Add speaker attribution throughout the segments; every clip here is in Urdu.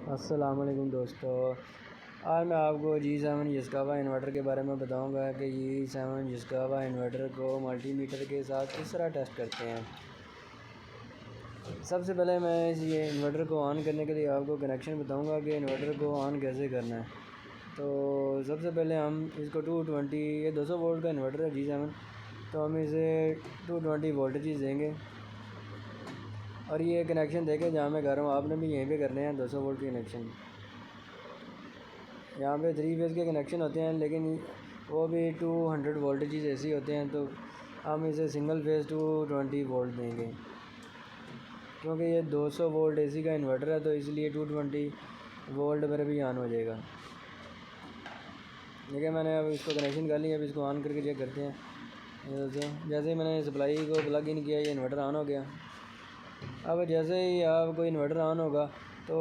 Speaker 1: السلام علیکم دوستو، آج میں آپ کو G7 یسکاوا انورٹر کے بارے میں بتاؤں گا کہ G7 یسکاوا انورٹر کو ملٹی میٹر کے ساتھ کس طرح ٹیسٹ کرتے ہیں۔ سب سے پہلے میں یہ انورٹر کو آن کرنے کے لیے آپ کو کنیکشن بتاؤں گا کہ انورٹر کو آن کیسے کرنا ہے۔ تو سب سے پہلے ہم اس کو 220 یہ 200 وولٹ کا انورٹر ہے G7، تو ہم اسے 220 وولٹیج دیں گے اور یہ کنیکشن دے کے جہاں میں کر رہا ہوں آپ نے بھی یہیں پہ کرنے ہیں 200 وولٹ کے کنیکشن۔ یہاں پہ 3 فیز کے کنیکشن ہوتے ہیں لیکن وہ بھی 200 وولٹیج ایسی ہوتے ہیں، تو ہم اسے سنگل فیز 220 وولٹ دیں گے کیونکہ یہ 200 وولٹ اے سی کا انورٹر ہے، تو اس لیے 220 وولٹ پر بھی آن ہو جائے گا۔ دیکھیں میں نے اب اس کو کنیکشن کر لیا، اب اس کو آن کر کے چیک کرتے ہیں۔ جیسے ہی میں نے سپلائی کو پلگ ان کیا یہ انورٹر آن ہو گیا۔ اب جیسے ہی آپ کو انورٹر آن ہوگا تو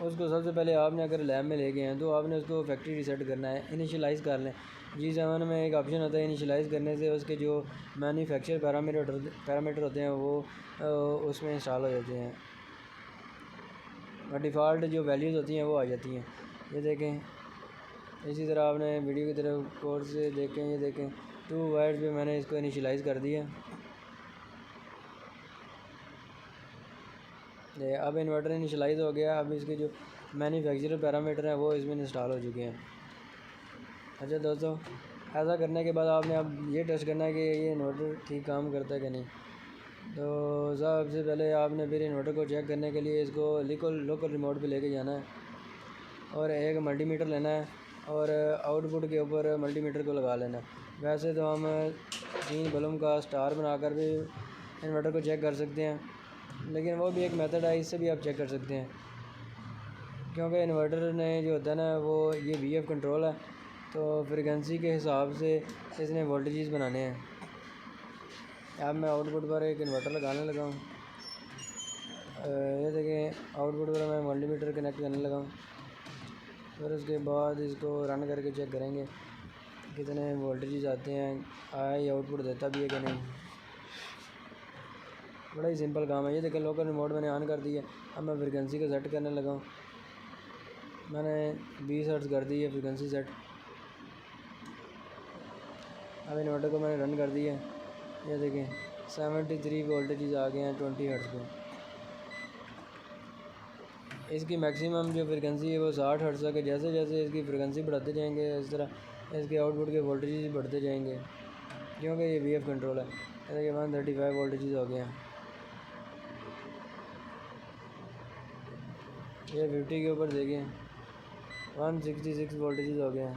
Speaker 1: اس کو سب سے پہلے آپ نے اگر لیب میں لے گئے ہیں تو آپ نے اس کو فیکٹری ریسیٹ کرنا ہے، انیشلائز کر لیں۔ G7 میں ایک آپشن ہوتا ہے انیشلائز کرنے سے اس کے جو مینوفیکچر پیرامیٹر ہوتے ہیں وہ اس میں انسٹال ہو جاتے ہیں اور ڈیفالٹ جو ویلیوز ہوتی ہیں وہ آ جاتی ہیں۔ یہ دیکھیں، اسی طرح آپ نے ویڈیو کی طرف کورس سے دیکھیں، یہ دیکھیں 2 وائرز پہ میں نے اس کو انیشلائز کر دیا۔ اب انورٹر انیشلائز ہو گیا، اب اس کے جو مینوفیکچر پیرامیٹر ہیں وہ اس میں انسٹال ہو چکے ہیں۔ اچھا دوستو، ایسا کرنے کے بعد آپ نے اب یہ ٹیسٹ کرنا ہے کہ یہ انورٹر ٹھیک کام کرتا ہے کہ نہیں۔ تو سب سے پہلے آپ نے پھر انورٹر کو چیک کرنے کے لیے اس کو لوکل ریموٹ پہ لے کے جانا ہے اور ایک ملٹی میٹر لینا ہے اور آؤٹ پٹ کے اوپر ملٹی میٹر کو لگا لینا ہے۔ ویسے تو ہم 3 بلب کا سٹار بنا کر بھی انورٹر کو چیک کر سکتے ہیں، لیکن وہ بھی ایک میتھڈ ہے، اس سے بھی آپ چیک کر سکتے ہیں کیونکہ انورٹر نے جو ہوتا ہے نا وہ یہ VF کنٹرول ہے، تو فریکوینسی کے حساب سے اس نے وولٹیجز بنانے ہیں۔ اب میں آؤٹ پٹ پر ایک انورٹر لگانے لگا ہوں، یہ دیکھیں آؤٹ پٹ پر میں ملٹی میٹر کنیکٹ کرنے لگا ہوں۔ پھر اس کے بعد اس کو رن کر کے چیک کریں گے کتنے وولٹیجز آتے ہیں، آئی آؤٹ پٹ دیتا بھی ہے کہ نہیں۔ بڑا ہی سمپل کام ہے۔ یہ دیکھیں لوکل ریموٹ میں نے آن کر دی ہے، اب میں فریکوینسی کو سیٹ کرنے لگا ہوں۔ میں نے 20 ہرٹز کر دی ہے فریکوینسی سیٹ۔ اب انورٹر کو میں نے رن کر دی ہے، یہ دیکھیں 73 وولٹیجز آ گئے ہیں 20 ہرٹز پہ۔ اس کی میکسیمم جو فریکوینسی ہے وہ 60 ہرٹز ہے کہ جیسے جیسے اس کی فریکوینسی بڑھاتے جائیں گے اس طرح اس کے آؤٹ پٹ کے وولٹیجز بڑھتے جائیں گے کیونکہ یہ VF کنٹرول ہے۔ یہ دیکھیں 135 وولٹیجز ہو گئے ہیں، یہ 50 کے اوپر دیکھیں 166 وولٹیجز ہو گئے ہیں۔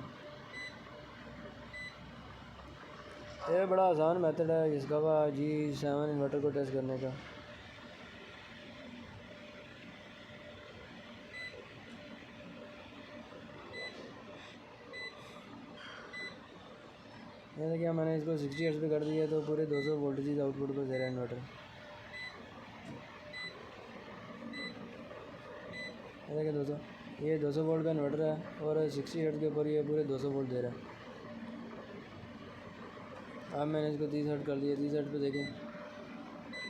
Speaker 1: یہ بڑا آسان میتھڈ ہے اس کا G7 انورٹر کو ٹیسٹ کرنے کا۔ یہ دیکھیں میں نے اس کو 60 ہرٹز پہ کر دیا تو پورے 200 وولٹیجز آؤٹ پٹ کو دے رہا ہے انورٹر۔ یہ دیکھیں دوستو، یہ 200 وولٹ کا انورٹر ہے اور 60 ہرٹز کے اوپر یہ پورے 200 وولٹ دے رہا ہے۔ اب میں نے اس کو 30 ہرٹز کر دیا، 30 ہرٹز پہ دیکھیں،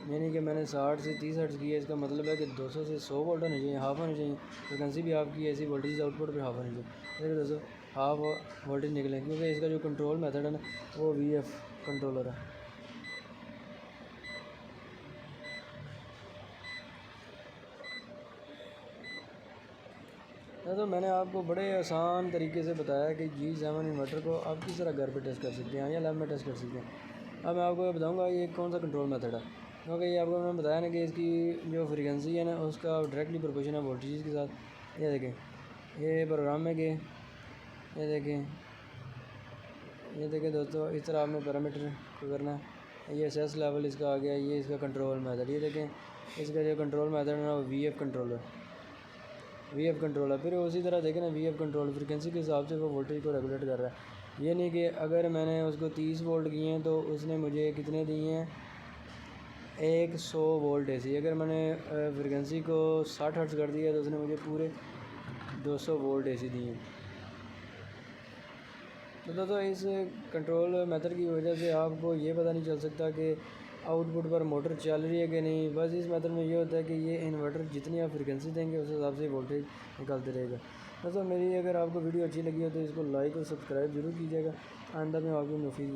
Speaker 1: یعنی کہ میں نے 60 سے 30 ہرٹز کیا، اس کا مطلب ہے کہ 200 سے 100 وولٹ ہونے چاہیے، ہاف ہونے چاہیے، فریکوینسی بھی آپ کی ایسی وولٹیج آؤٹ پٹ پہ ہاف ہونے چاہیے۔ دیکھیں دوستو ہاف وولٹیج نکلیں کیونکہ اس کا جو کنٹرول میتھڈ ہے نا وہ VF کنٹرولر ہے۔ تو میں نے آپ کو بڑے آسان طریقے سے بتایا کہ G7 انورٹر کو آپ کس طرح گھر پہ ٹیسٹ کر سکتے ہیں یا لیب میں ٹیسٹ کر سکتے ہیں۔ اب میں آپ کو بتاؤں گا یہ کون سا کنٹرول میتھڈ ہے، کیونکہ یہ آپ کو میں نے بتایا نا کہ اس کی جو فریکوینسی ہے نا اس کا ڈائریکٹلی پروپورشن ہے وولٹیجز کے ساتھ۔ یہ دیکھیں یہ پروگرام میں گئے، یہ دیکھیں دوستو اس طرح آپ نے پیرامیٹر کو کرنا ہے۔ یہ SS لیول اس کا آ گیا، یہ اس کا کنٹرول میتھڈ، یہ دیکھیں اس کا جو کنٹرول میتھڈ ہے نا وہ VF کنٹرول ہے۔ پھر اسی طرح دیکھیں نا VF کنٹرول فریکوینسی کے حساب سے وہ وولٹیج کو ریگولیٹ کر رہا ہے۔ یہ نہیں کہ اگر میں نے اس کو 30 وولٹ کیے ہیں تو اس نے مجھے کتنے دیے ہیں 100 وولٹ ایسی، اگر میں نے فریکوینسی کو 60 ہرٹز کر دیا تو اس نے مجھے پورے 200 وولٹ ایسی دی ہیں۔ تو دوستو اس کنٹرول میتھڈ کی وجہ سے آپ کو یہ پتہ نہیں چل سکتا کہ آؤٹ پٹ پر موٹر چل رہی ہے کہ نہیں. بس اس میتھڈ میں یہ ہوتا ہے کہ یہ انورٹر جتنی آپ فریکوینسی دیں گے اس حساب سے وولٹیج نکالتے رہے گا. دوستوں میری اگر آپ کو ویڈیو اچھی لگی ہو تو اس کو لائک اور سبسکرائب ضرور کیجیے گا. آئندہ میں آپ کو مفید